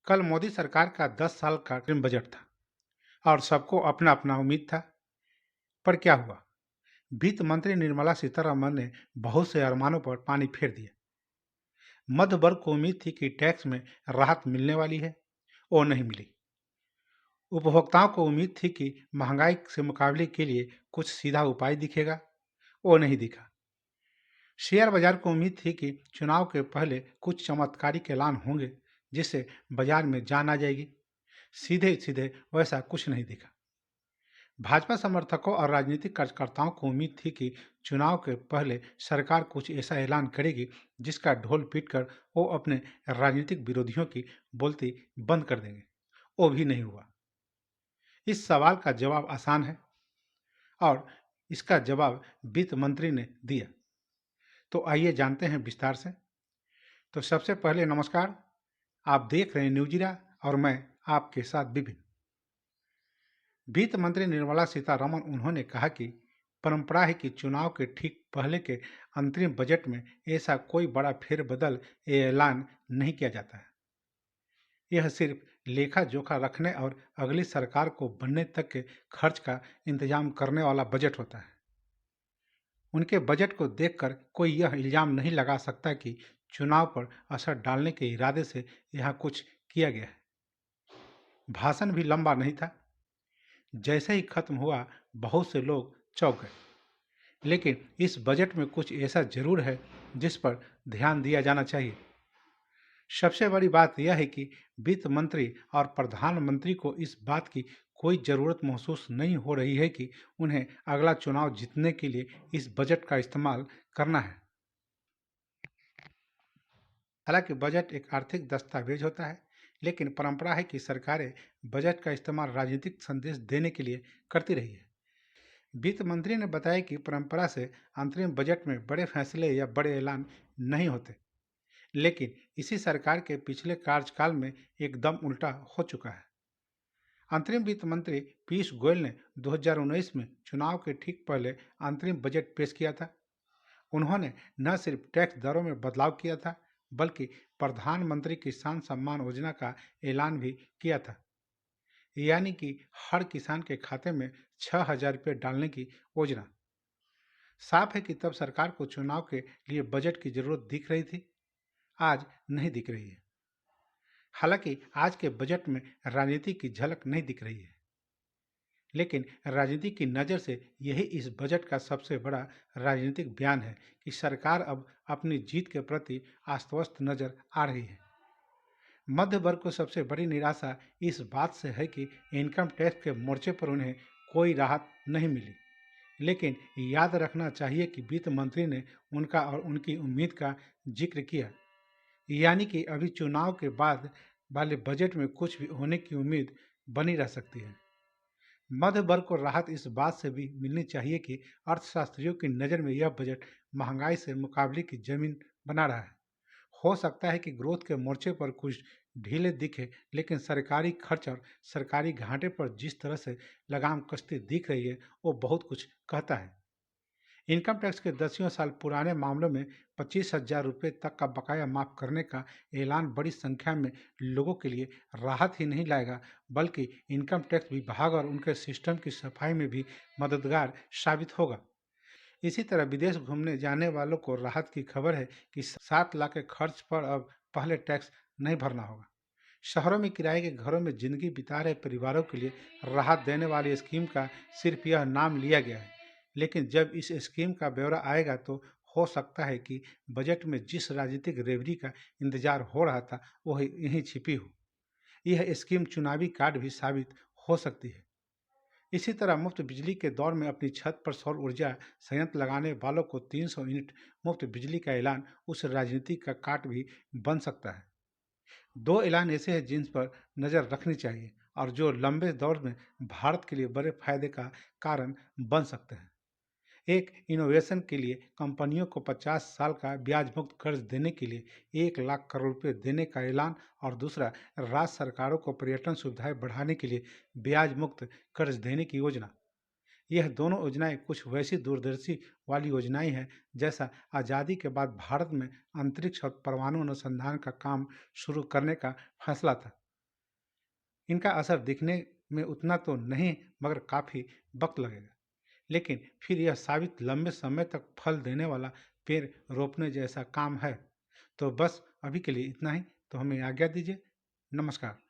कल मोदी सरकार का 10 साल का अग्रिम बजट था और सबको अपना अपना उम्मीद था। पर क्या हुआ? वित्त मंत्री निर्मला सीतारमण ने बहुत से अरमानों पर पानी फेर दिया। मध्य वर्ग को उम्मीद थी कि टैक्स में राहत मिलने वाली है, वो नहीं मिली। उपभोक्ताओं को उम्मीद थी कि महंगाई से मुकाबले के लिए कुछ सीधा उपाय दिखेगा, वो नहीं दिखा। शेयर बाजार को उम्मीद थी कि चुनाव के पहले कुछ चमत्कारिक ऐलान होंगे जिससे बाजार में जान आ जाएगी। सीधे सीधे वैसा कुछ नहीं दिखा। भाजपा समर्थकों और राजनीतिक कार्यकर्ताओं को उम्मीद थी कि चुनाव के पहले सरकार कुछ ऐसा ऐलान करेगी जिसका ढोल पीटकर वो अपने राजनीतिक विरोधियों की बोलती बंद कर देंगे। वो भी नहीं हुआ। इस सवाल का जवाब आसान है और इसका जवाब वित्त मंत्री ने दिया। तो आइए जानते हैं विस्तार से। तो सबसे पहले नमस्कार, आप देख रहे हैं न्यूजिरा और मैं आपके साथ विपिन। वित्त मंत्री निर्मला सीतारमण उन्होंने कहा कि परंपरा है कि चुनाव के ठीक पहले के अंतरिम बजट में ऐसा कोई बड़ा फेरबदल या ऐलान नहीं किया जाता है। यह सिर्फ लेखा जोखा रखने और अगली सरकार को बनने तक के खर्च का इंतजाम करने वाला बजट होता है। उनके बजट को देखकर कोई यह इल्जाम नहीं लगा सकता कि चुनाव पर असर डालने के इरादे से यहाँ कुछ किया गया है। भाषण भी लंबा नहीं था। जैसे ही खत्म हुआ बहुत से लोग चौंक गए। लेकिन इस बजट में कुछ ऐसा जरूर है जिस पर ध्यान दिया जाना चाहिए। सबसे बड़ी बात यह है कि वित्त मंत्री और प्रधानमंत्री को इस बात की कोई जरूरत महसूस नहीं हो रही है कि उन्हें अगला चुनाव जीतने के लिए इस बजट का इस्तेमाल करना है। हालांकि बजट एक आर्थिक दस्तावेज होता है, लेकिन परंपरा है कि सरकारें बजट का इस्तेमाल राजनीतिक संदेश देने के लिए करती रही है। वित्त मंत्री ने बताया कि परंपरा से अंतरिम बजट में बड़े फैसले या बड़े ऐलान नहीं होते, लेकिन इसी सरकार के पिछले कार्यकाल में एकदम उल्टा हो चुका है। अंतरिम वित्त मंत्री पीयूष गोयल ने 2019 में चुनाव के ठीक पहले अंतरिम बजट पेश किया था। उन्होंने न सिर्फ टैक्स दरों में बदलाव किया था, बल्कि प्रधानमंत्री किसान सम्मान योजना का ऐलान भी किया था, यानी कि हर किसान के खाते में 6,000 रुपये डालने की योजना। साफ है कि तब सरकार को चुनाव के लिए बजट की जरूरत दिख रही थी, आज नहीं दिख रही है। हालांकि आज के बजट में राजनीति की झलक नहीं दिख रही है, लेकिन राजनीति की नज़र से यही इस बजट का सबसे बड़ा राजनीतिक बयान है कि सरकार अब अपनी जीत के प्रति आश्वस्त नजर आ रही है। मध्य वर्ग को सबसे बड़ी निराशा इस बात से है कि इनकम टैक्स के मोर्चे पर उन्हें कोई राहत नहीं मिली। लेकिन याद रखना चाहिए कि वित्त मंत्री ने उनका और उनकी उम्मीद का जिक्र किया, यानी कि अभी चुनाव के बाद वाले बजट में कुछ भी होने की उम्मीद बनी रह सकती है। मध्य वर्ग को राहत इस बात से भी मिलनी चाहिए कि अर्थशास्त्रियों की नज़र में यह बजट महंगाई से मुकाबले की जमीन बना रहा है। हो सकता है कि ग्रोथ के मोर्चे पर कुछ ढीले दिखे, लेकिन सरकारी खर्च और सरकारी घाटे पर जिस तरह से लगाम कसती दिख रही है वो बहुत कुछ कहता है। इनकम टैक्स के 10 साल पुराने मामलों में 25,000 रुपये तक का बकाया माफ करने का ऐलान बड़ी संख्या में लोगों के लिए राहत ही नहीं लाएगा, बल्कि इनकम टैक्स विभाग और उनके सिस्टम की सफाई में भी मददगार साबित होगा। इसी तरह विदेश घूमने जाने वालों को राहत की खबर है कि 7 लाख के खर्च पर अब पहले टैक्स नहीं भरना होगा। शहरों में किराए के घरों में जिंदगी बिता रहे परिवारों के लिए राहत देने वाली स्कीम का सिर्फ यह नाम लिया गया है, लेकिन जब इस स्कीम का ब्यौरा आएगा तो हो सकता है कि बजट में जिस राजनीतिक रेवड़ी का इंतजार हो रहा था वह यहीं छिपी हो। यह स्कीम चुनावी कार्ड भी साबित हो सकती है। इसी तरह मुफ्त बिजली के दौर में अपनी छत पर सौर ऊर्जा संयंत्र लगाने वालों को 300 यूनिट मुफ्त बिजली का ऐलान उस राजनीति का काट भी बन सकता है। दो ऐलान ऐसे हैं जिन पर नज़र रखनी चाहिए और जो लंबे दौर में भारत के लिए बड़े फायदे का कारण बन सकते हैं। एक, इनोवेशन के लिए कंपनियों को 50 साल का ब्याज मुक्त कर्ज देने के लिए 1 लाख करोड़ रुपए देने का ऐलान, और दूसरा, राज्य सरकारों को पर्यटन सुविधाएं बढ़ाने के लिए ब्याज मुक्त कर्ज देने की योजना। यह दोनों योजनाएं कुछ वैसी दूरदर्शी वाली योजनाएं हैं जैसा आज़ादी के बाद भारत में अंतरिक्ष और परमाणु अनुसंधान का काम शुरू करने का फैसला था। इनका असर दिखने में उतना तो नहीं, मगर काफ़ी वक्त लगेगा। लेकिन फिर यह साबित लंबे समय तक फल देने वाला पेड़ रोपने जैसा काम है। तो बस अभी के लिए इतना ही। तो हमें आज्ञा दीजिए। नमस्कार।